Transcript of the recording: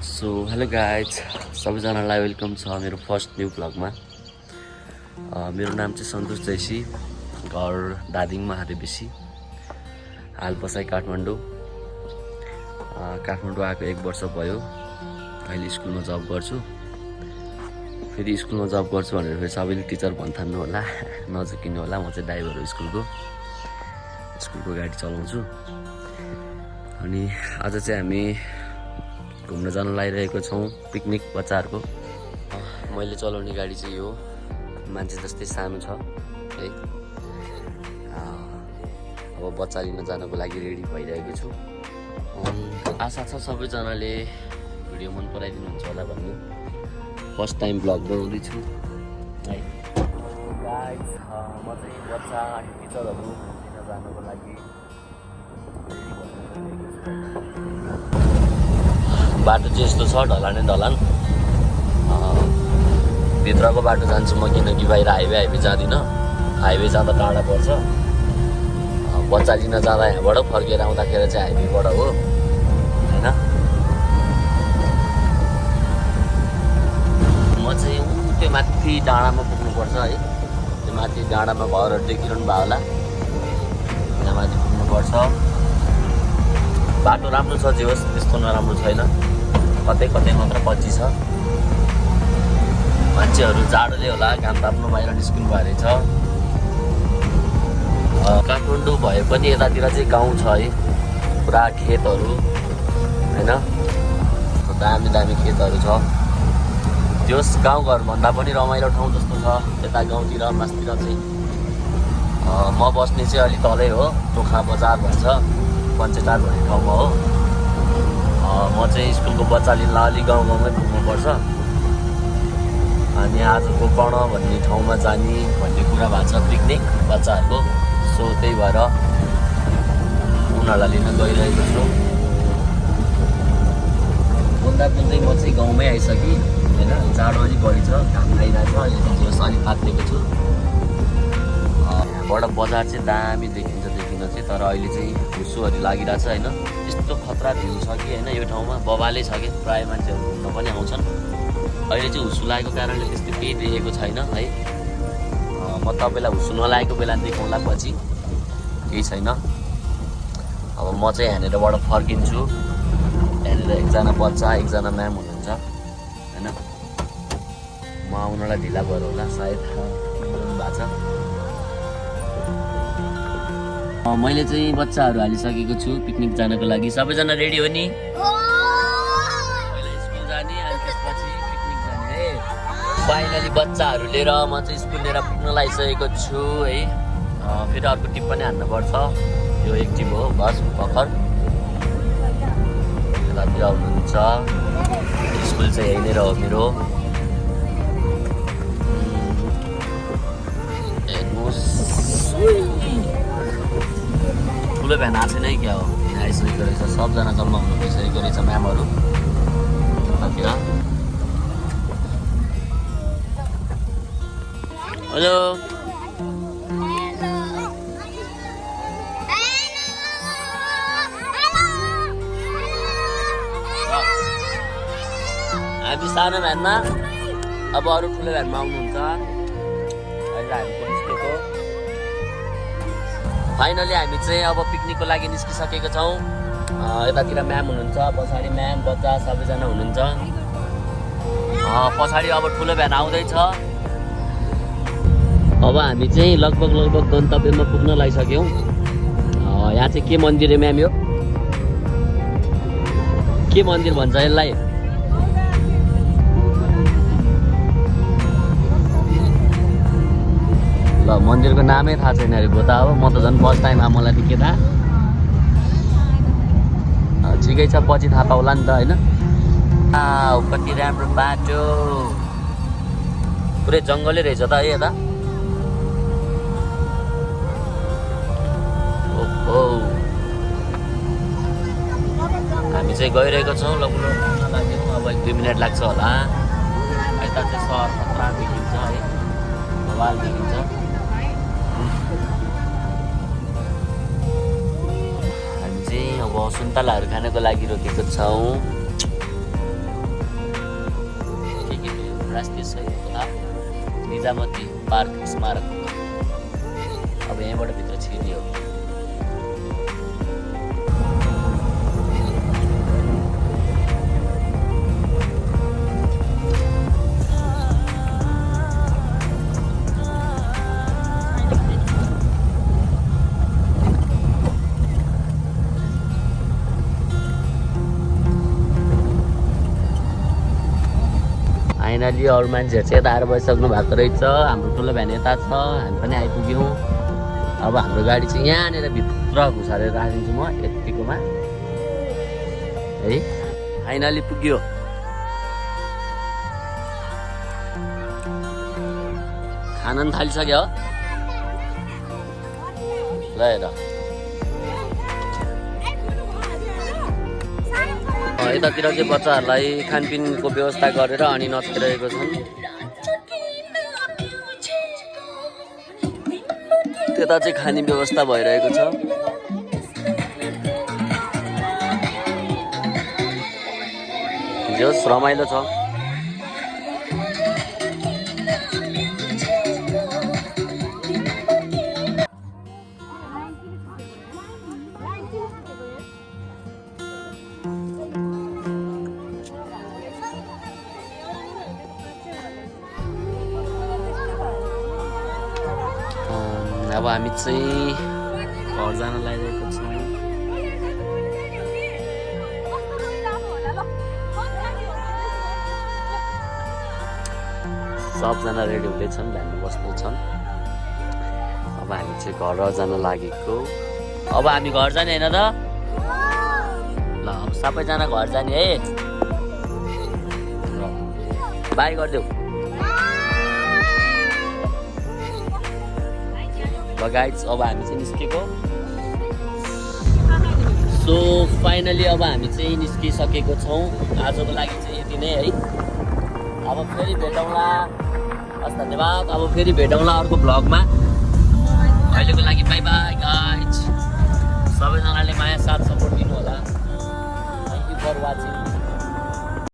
So hello guys, सबैजनालाई welcome छ मेरो फर्स्ट न्यू भ्लगमा। मेरो नाम चाहिँ सन्तोष जैसी, घर दादिङमा हातेबेसी, हाल बसाइ काठमाडौँ। काठमाडौँ आएको 1 वर्ष भयो। अहिले स्कुलमा जब गर्छु। फेरि स्कुलमा जब गर्छु भनेर फेरि सबैले टिचर भन्थान्नु होला, नझुकिनु होला। म चाहिँ ड्राइभर हो, स्कुलको गाडी चलाउँछु। अनि आज चाहिँ हामी घुम्न जान लागिरहेको छौँ, पिकनिक बच्चाहरूको। मैले चलाउने गाडी चाहिँ यो मान्छे जस्तै सानो छ है। अब बच्चा लिन जानको लागि रेडी भइरहेको छु। आशा छ सबैजनाले भिडियो मन पराइदिनुहुन्छ होला भन्ने। फर्स्ट टाइम भ्लग बनाउँदैछु है गाइस। म चाहिँ बच्चा अनि टिचरहरू लिन जानको लागि बाटो चाहिँ यस्तो छ, ढलानै ढलान। भित्रको बाटो जान्छु म, किनकि बाहिर हाइवे जाँदिनँ। हाइवे जाँदा टाढा पर्छ। बच्चा लिन जाँदा यहाँबाट फर्केर आउँदाखेरि चाहिँ हाइवेबाट हो होइन। म चाहिँ त्यो माथि डाँडामा पुग्नुपर्छ है। त्यो माथि डाँडामा घरहरू देखिरहनु भयो होला, त्यहाँ माथि पुग्नुपर्छ। बाटो राम्रो छ, जे होस् त्यस्तो नराम्रो छैन। कतै कतै मात्र पछि छ। मान्छेहरू जाडोले होला घाम ताप्नु बाहिर निस्किनु भएको रहेछ। काठमाडौँ भए पनि यतातिर चाहिँ गाउँ छ है, पुरा खेतहरू होइन, दामी दामी खेतहरू छ। त्यस गाउँघरभन्दा पनि रमाइलो ठाउँ जस्तो छ यता गाउँतिर। मासतिर चाहिँ म बस्ने चाहिँ अलिक तलै हो, टोखा बजार भन्छ, पञ्चेटार भन्ने ठाउँमा हो। म चाहिँ स्कुलको बच्चा लिन अलिक गाउँमै पुग्नुपर्छ। अनि आजको कर्ण भन्ने ठाउँमा जाने भन्ने कुरा भएको छ, पिकनिक बच्चाहरूको। सो त्यही भएर उनीहरूलाई लिन गइरहेको छु। बोल्दा बोल्दै म चाहिँ गाउँमै आइसकेँ होइन। जाडो अलिक बढी छ, घाम लागिरहेको छ। अहिले चाहिँ अलिक तातिएको छु। यहाँबाट बजार चाहिँ दामी देखिन्छ चाहिँ, तर अहिले चाहिँ हुस्सुहरू लागिरहेछ होइन। यस्तो खतरा भ्यू छ कि होइन यो ठाउँमा, बबालै छ कि। प्रायः मान्छेहरू घुम्न पनि आउँछन्। अहिले चाहिँ हुस्सु लागेको कारणले त्यस्तो केही देखेको छैन है। म तपाईँलाई हुस्सु नलागेको बेला देखाउँला पछि, केही छैन। अब म चाहिँ यहाँनिरबाट फर्किन्छु। यहाँनिर एकजना बच्चा एकजना म्याम हुनुहुन्छ होइन। म आउनलाई ढिला भयो होला सायद, भएको छ। मैले चाहिँ बच्चाहरू हालिसकेको छु पिकनिक जानको लागि। सबैजना रेडी हो नि? पहिला स्कुल जाने अनि त्यसपछि पिकनिक जाने है। फाइनली बच्चाहरू लिएर म चाहिँ स्कुल लिएर पुग्न लागिसकेको छु है। फेरि अर्को टिप पनि हान्नुपर्छ। यो एक टिप हो बस, भर्खर यतातिर आउनुहुन्छ। स्कुल चाहिँ यहीँनिर हो मेरो। ठुलो भ्यान आएको छैन है, क्या हो यहाँ आइसकेको रहेछ। सबजना जम्मा हुनु भइसकेको रहेछ म्यामहरू यतातिर। हेलो हामी सानो भ्यानमा, अब अरू ठुलो भ्यानमा आउनुहुन्छ। अहिले हामी निस्केको फाइनली हामी चाहिँ अब पिकनिकको लागि निस्किसकेको छौँ। यतातिर म्याम हुनुहुन्छ, पछाडि म्याम बच्चा सबैजना हुनुहुन्छ। पछाडि अब ठुलो भ्यान आउँदैछ। अब हामी चाहिँ लगभग गन्तव्यमा पुग्न लागिसक्यौँ। यहाँ चाहिँ के मन्दिर हो म्याम? यो के मन्दिर भन्छ यसलाई? ल मन्दिरको नामै थाहा छैन अरे गोता। अब म त झन् फर्स्ट टाइम मलाई त के थाहा। ठिकै छ, पछि थाहा पाउला नि त होइन। कति राम्रो बाटो, पुरै जङ्गलै रहेछ त है यता। ओहो हामी चाहिँ गइरहेको छौँ। लगभग लाग्यौँ, अब 1-2 मिनट लाग्छ होला। यता चाहिँ सहर खतरा देखिन्छ है, बवाल देखिन्छ। अब सुन्तलाहरू खानको लागि रोकेको छौँ। राष्ट्रिय शहीद तथा निजामती पार्क स्मारक। अब यहीँबाट भित्र छिर्ने हो। फाइनली अरू मान्छेहरू चाहिँ यता आएर बसिसक्नु भएको रहेछ। हाम्रो ठुलो भ्यान यता छ, हामी पनि आइपुग्यौँ। अब हाम्रो गाडी चाहिँ यहाँनिर भित्र घुसारेर राखिदिन्छु म यतिकोमा है। फाइनली पुग्यो। खाना पनि थालिसक्यो ल हेर। यतातिर चाहिँ बच्चाहरूलाई खानपिनको व्यवस्था गरेर अनि नचाइरहेको छन्। त्यता चाहिँ खाने व्यवस्था भइरहेको छ। जोस् रमाइलो छ। अब हामी चाहिँ घर जान लागिरहेको छौँ। सबजना रेडी हुँदैछन्, भ्यानमा बस्दैछन्। अब हामी चाहिँ घर जान लागेको। अब हामी घर जाने होइन त ल। अब सबैजना घर जाने है। बाई गरिदेऊ ल गाइज। अब हामी चाहिँ निस्केको। सो फाइनली अब हामी चाहिँ निस्किसकेको छौँ। आजको लागि चाहिँ यति नै है। अब फेरि भेटौँला। हस् धन्यवाद। अब फेरि भेटौँला अर्को भ्लगमा।